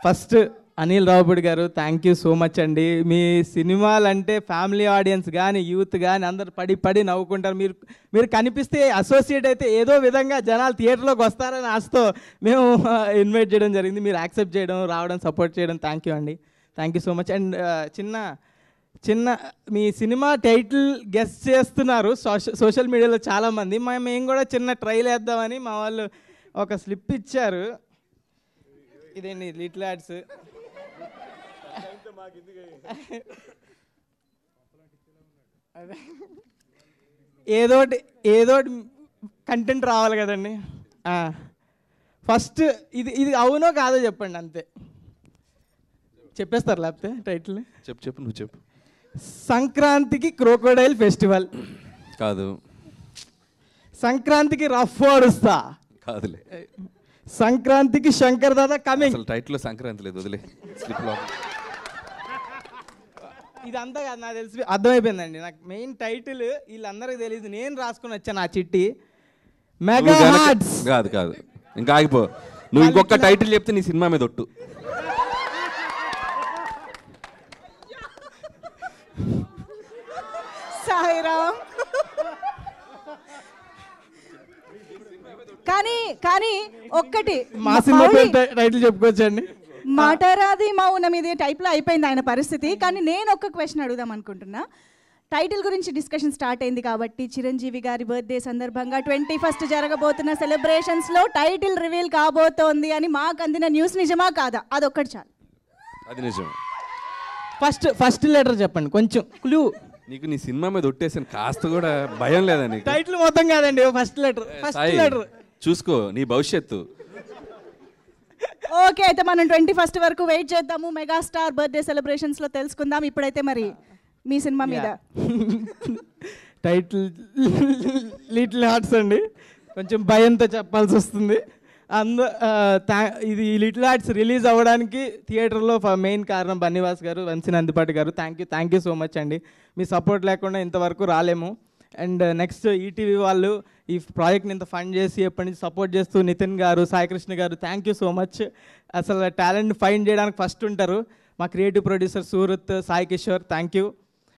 First Anil Ravipudi గారు thank you so much అండి. మీ సినిమాలు అంటే ఫ్యామిలీ ఆడియన్స్ కానీ యూత్ కానీ అందరు పడి నవ్వుకుంటారు. మీరు కనిపిస్తే అసోసియేట్ అయితే ఏదో విధంగా జనాలు థియేటర్లోకి వస్తారని ఆశతో మేము ఇన్వైట్ చేయడం జరిగింది. మీరు యాక్సెప్ట్ చేయడం, రావడం, సపోర్ట్ చేయడం థ్యాంక్ యూ అండి. Thank you so much. And చిన్న మీ సినిమా టైటిల్ గెస్ చేస్తున్నారు సోషల్ మీడియాలో చాలామంది. మేము కూడా చిన్న ట్రైల్ వేద్దామని మా వాళ్ళు ఒక స్లిప్ ఇచ్చారు. ఇదేంటి లిటిల్ యాడ్స్. ఏదోటి కంటెంట్ రావాలి కదండి. ఫస్ట్ ఇది అవునో కాదో చెప్పండి, అంతే. చెప్పేస్తారు లేకపోతే టైటిల్. చెప్పు నువ్వు చెప్పు. సంక్రాంతికి క్రోకోడైల్ ఫెస్టివల్ కాదు. సంక్రాంతికి రఫ్ ఆడుస్తా కాదులే. సంక్రాంతికి శంకర్ దాదా కమింగ్. అసలు టైటిల్లో సంక్రాంతి లేదు, వదిలే. ఇదంతా కాదు, నాకు తెలిసి అర్థమైపోయిందండి. నాకు మెయిన్ టైటిల్ వీళ్ళందరికీ తెలియదు, నేను రాసుకుని వచ్చాను ఆ చిట్టి. Mega hearts. కాదు ఇంకా ఆగిపో. నువ్వు ఇంకొక టైటిల్ చెప్తే నీ సినిమా మీద ఒట్టు. సాయిరామ్. కానీ ఒక్కటి మా సినిమా టైటిల్ చెప్పుకోవచ్చండి. మాటరాది మౌనం ఇది టైప్లో అయిపోయింది ఆయన పరిస్థితి. కానీ నేను ఒక్క క్వశ్చన్ అడుగుదాం అనుకుంటున్నా. టైటిల్ గురించి డిస్కషన్ స్టార్ట్ అయింది కాబట్టి చిరంజీవి గారి బర్త్డే సందర్భంగా 21st జరగబోతున్న సెలబ్రేషన్స్లో టైటిల్ రివీల్ కాబోతోంది అని మాకు అందిన న్యూస్ నిజమా కాదా? అదొక్కటి చాలు. అది నిజం. ఫస్ట్ లెటర్ చెప్పండి, కొంచెం క్లూ. నీకు నీ సినిమా మీద ఒట్టేసాను, కాస్త కూడా భయం లేదా నీకు? టైటిల్ మొత్తం కాదండి, ఫస్ట్ లెటర్ చూసుకో నీ భవిష్యత్తు. ఓకే, అయితే మనం 21st వరకు వెయిట్ చేద్దాము. మెగాస్టార్ బర్త్డే సెలబ్రేషన్స్లో తెలుసుకుందాం. ఇప్పుడైతే మరి మీ సినిమా మీద టైటిల్ లిటిల్ హార్ట్స్ అండి. కొంచెం భయంతో చెప్పాల్సి వస్తుంది. ఇది లిటిల్ హార్ట్స్ రిలీజ్ అవ్వడానికి థియేటర్లో మెయిన్ కారణం బన్నీవాస్ గారు, వంశీ నందిపాటి గారు. థ్యాంక్ యూ సో మచ్ అండి. మీ సపోర్ట్ లేకుండా ఇంతవరకు రాలేము. అండ్ నెక్స్ట్ ఈటీవీ వాళ్ళు ఈ ప్రాజెక్ట్ని ఇంత ఫండ్ చేసి ఎప్పటి నుంచి సపోర్ట్ చేస్తూ నితిన్ గారు, సాయికృష్ణ గారు, థ్యాంక్ యూ సో మచ్. అసలు టాలెంట్ ఫైండ్ చేయడానికి ఫస్ట్ ఉంటారు. మా creative producer Surat, Sai Kishore, thank you.